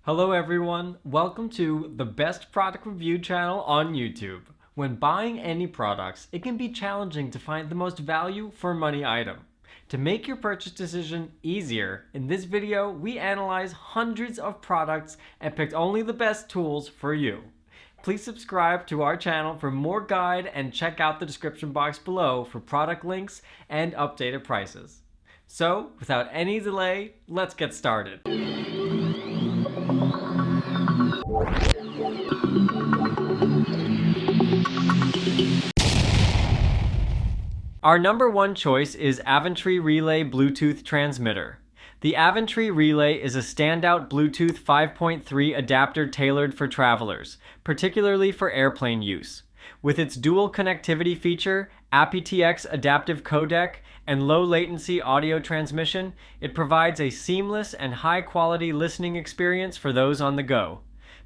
Hello everyone, welcome to the best product review channel on YouTube. When buying any products, it can be challenging to find the most value for money item. To make your purchase decision easier, in this video we analyze hundreds of products and picked only the best tools for you. Please subscribe to our channel for more guide and check out the description box below for product links and updated prices. So, without any delay, let's get started. Our number one choice is Aventry Relay Bluetooth Transmitter. The Aventry Relay is a standout Bluetooth 5.3 adapter tailored for travelers, particularly for airplane use. With its dual connectivity feature, aptX adaptive codec, and low latency audio transmission, it provides a seamless and high-quality listening experience for those on the go.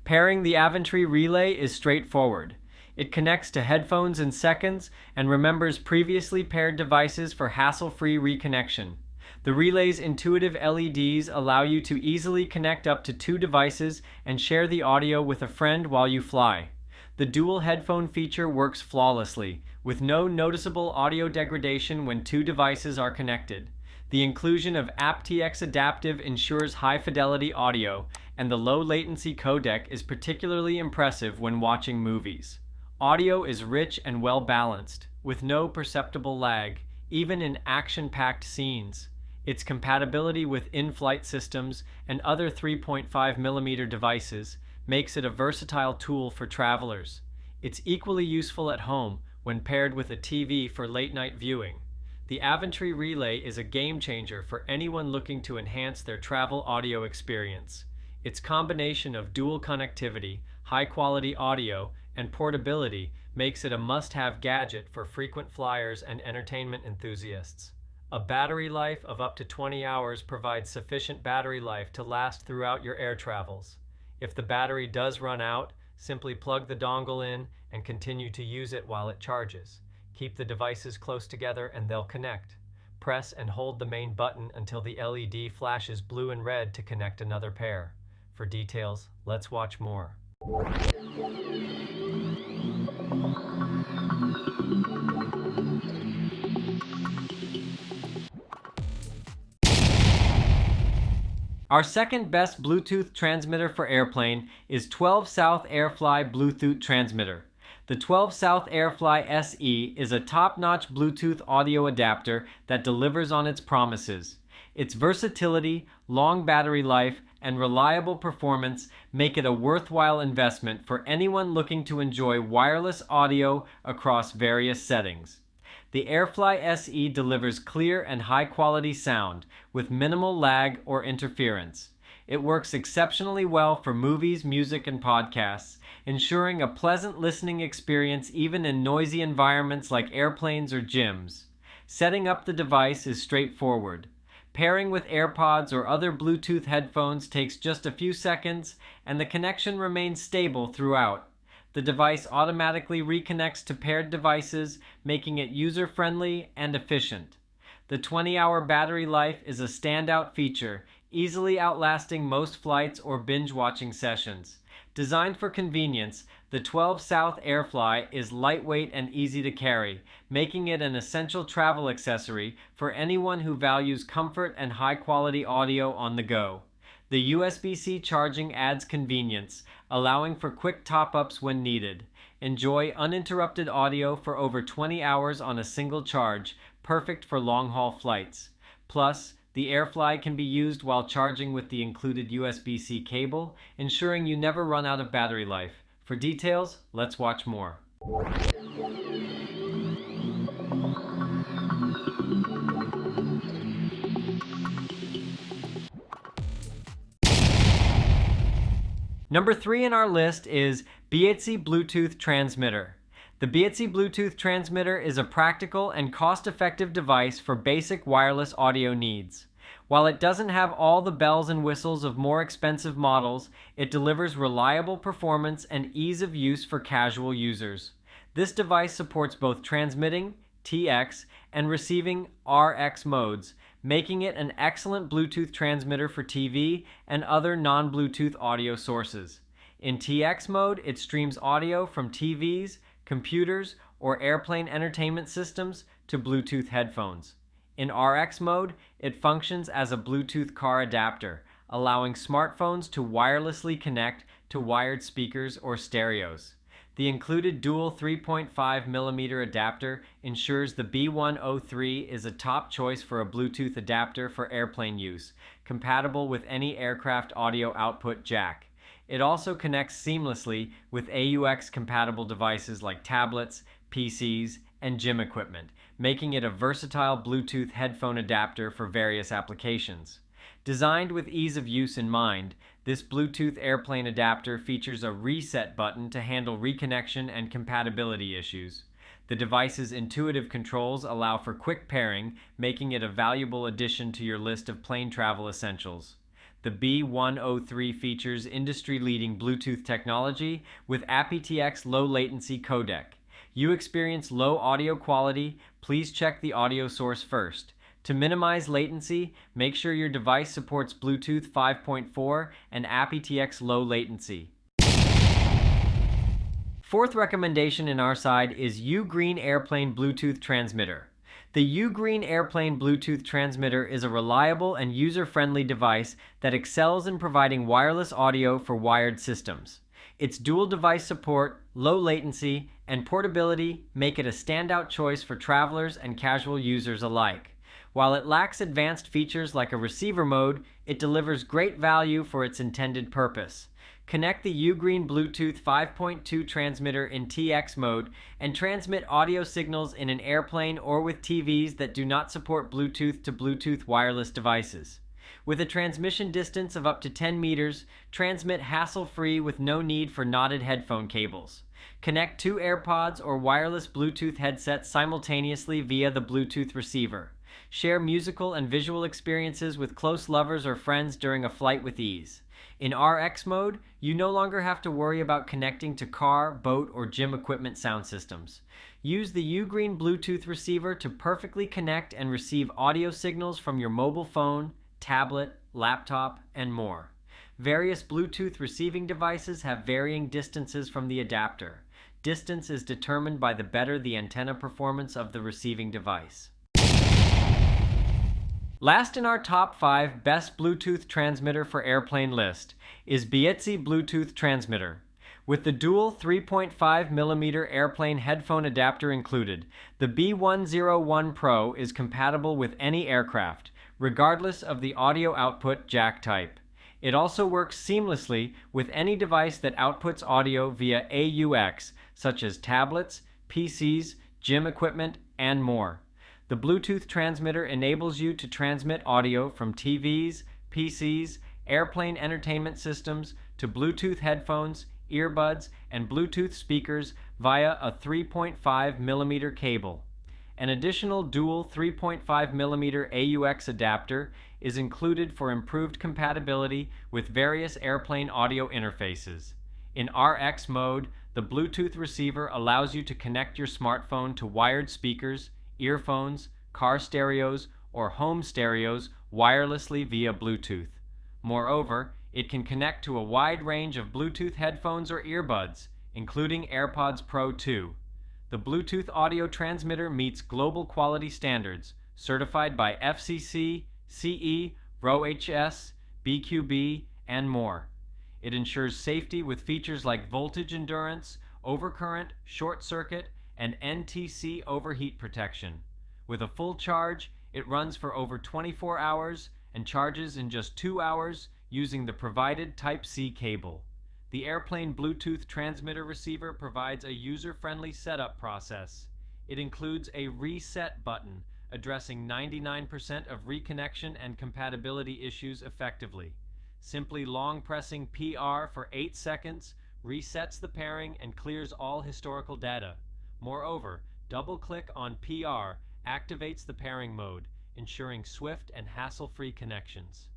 Pairing the Aventry Relay is straightforward. It connects to headphones in seconds and remembers previously paired devices for hassle-free reconnection. The relay's intuitive LEDs allow you to easily connect up to 2 devices and share the audio with a friend while you fly. The dual headphone feature works flawlessly, with no noticeable audio degradation when 2 devices are connected. The inclusion of aptX Adaptive ensures high-fidelity audio, and the low-latency codec is particularly impressive when watching movies. Audio is rich and well-balanced, with no perceptible lag, even in action-packed scenes. Its compatibility with in-flight systems and other 3.5mm devices makes it a versatile tool for travelers. It's equally useful at home when paired with a TV for late-night viewing. The Aventry Relay is a game-changer for anyone looking to enhance their travel audio experience. Its combination of dual connectivity, high-quality audio, and portability makes it a must-have gadget for frequent flyers and entertainment enthusiasts. A battery life of up to 20 hours provides sufficient battery life to last throughout your air travels. If the battery does run out, simply plug the dongle in and continue to use it while it charges. Keep the devices close together and they'll connect. Press and hold the main button until the LED flashes blue and red to connect another pair. For details, let's watch more. Our second best Bluetooth transmitter for airplane is 12 South Airfly Bluetooth Transmitter. The 12 South Airfly SE is a top-notch Bluetooth audio adapter that delivers on its promises. Its versatility, long battery life, and reliable performance make it a worthwhile investment for anyone looking to enjoy wireless audio across various settings. The Airfly SE delivers clear and high-quality sound with minimal lag or interference. It works exceptionally well for movies, music, and podcasts, ensuring a pleasant listening experience even in noisy environments like airplanes or gyms. Setting up the device is straightforward. Pairing with AirPods or other Bluetooth headphones takes just a few seconds, and the connection remains stable throughout. The device automatically reconnects to paired devices, making it user-friendly and efficient. The 20-hour battery life is a standout feature, easily outlasting most flights or binge-watching sessions. Designed for convenience, the 12 South Airfly is lightweight and easy to carry, making it an essential travel accessory for anyone who values comfort and high-quality audio on the go. The USB-C charging adds convenience, allowing for quick top-ups when needed. Enjoy uninterrupted audio for over 20 hours on a single charge, perfect for long-haul flights. Plus, the Airfly can be used while charging with the included USB-C cable, ensuring you never run out of battery life. For details, let's watch more. Number 3 in our list is Nulaxy Bluetooth Transmitter. The Nulaxy Bluetooth Transmitter is a practical and cost-effective device for basic wireless audio needs. While it doesn't have all the bells and whistles of more expensive models, it delivers reliable performance and ease of use for casual users. This device supports both transmitting, TX, and receiving RX modes, making it an excellent Bluetooth transmitter for TV and other non-Bluetooth audio sources. In TX mode, it streams audio from TVs, computers, or airplane entertainment systems to Bluetooth headphones. In RX mode, it functions as a Bluetooth car adapter, allowing smartphones to wirelessly connect to wired speakers or stereos. The included dual 3.5mm adapter ensures the B103 is a top choice for a Bluetooth adapter for airplane use, compatible with any aircraft audio output jack. It also connects seamlessly with AUX-compatible devices like tablets, PCs, and gym equipment, making it a versatile Bluetooth headphone adapter for various applications. Designed with ease of use in mind, this Bluetooth airplane adapter features a reset button to handle reconnection and compatibility issues. The device's intuitive controls allow for quick pairing, making it a valuable addition to your list of plane travel essentials. The B103 features industry-leading Bluetooth technology with aptX low-latency codec. You experience low audio quality, please check the audio source first. To minimize latency, make sure your device supports Bluetooth 5.4 and aptX low latency. Fourth recommendation in our side is Ugreen Airplane Bluetooth Transmitter. The Ugreen Airplane Bluetooth Transmitter is a reliable and user-friendly device that excels in providing wireless audio for wired systems. Its dual device support, low latency, and portability make it a standout choice for travelers and casual users alike. While it lacks advanced features like a receiver mode, it delivers great value for its intended purpose. Connect the Ugreen Bluetooth 5.2 transmitter in TX mode and transmit audio signals in an airplane or with TVs that do not support Bluetooth to Bluetooth wireless devices. With a transmission distance of up to 10 meters, transmit hassle-free with no need for knotted headphone cables. Connect 2 AirPods or wireless Bluetooth headsets simultaneously via the Bluetooth receiver. Share musical and visual experiences with close lovers or friends during a flight with ease. In RX mode, you no longer have to worry about connecting to car, boat, or gym equipment sound systems. Use the Ugreen Bluetooth receiver to perfectly connect and receive audio signals from your mobile phone, tablet, laptop, and more. Various Bluetooth receiving devices have varying distances from the adapter. Distance is determined by the better the antenna performance of the receiving device. Last in our top 5 best Bluetooth transmitter for airplane list is Bietzi Bluetooth Transmitter. With the dual 3.5mm airplane headphone adapter included, the B101 Pro is compatible with any aircraft, regardless of the audio output jack type. It also works seamlessly with any device that outputs audio via AUX, such as tablets, PCs, gym equipment, and more. The Bluetooth transmitter enables you to transmit audio from TVs, PCs, airplane entertainment systems to Bluetooth headphones, earbuds, and Bluetooth speakers via a 3.5mm cable. An additional dual 3.5mm AUX adapter is included for improved compatibility with various airplane audio interfaces. In RX mode, the Bluetooth receiver allows you to connect your smartphone to wired speakers, earphones, car stereos, or home stereos wirelessly via Bluetooth. Moreover, it can connect to a wide range of Bluetooth headphones or earbuds, including AirPods Pro 2. The Bluetooth audio transmitter meets global quality standards, certified by FCC, CE, RoHS, BQB, and more. It ensures safety with features like voltage endurance, overcurrent, short circuit, and NTC overheat protection. With a full charge, it runs for over 24 hours and charges in just 2 hours using the provided Type-C cable. The airplane Bluetooth transmitter receiver provides a user-friendly setup process. It includes a reset button, addressing 99% of reconnection and compatibility issues effectively. Simply long pressing PR for 8 seconds resets the pairing and clears all historical data. Moreover, double-click on PR activates the pairing mode, ensuring swift and hassle-free connections.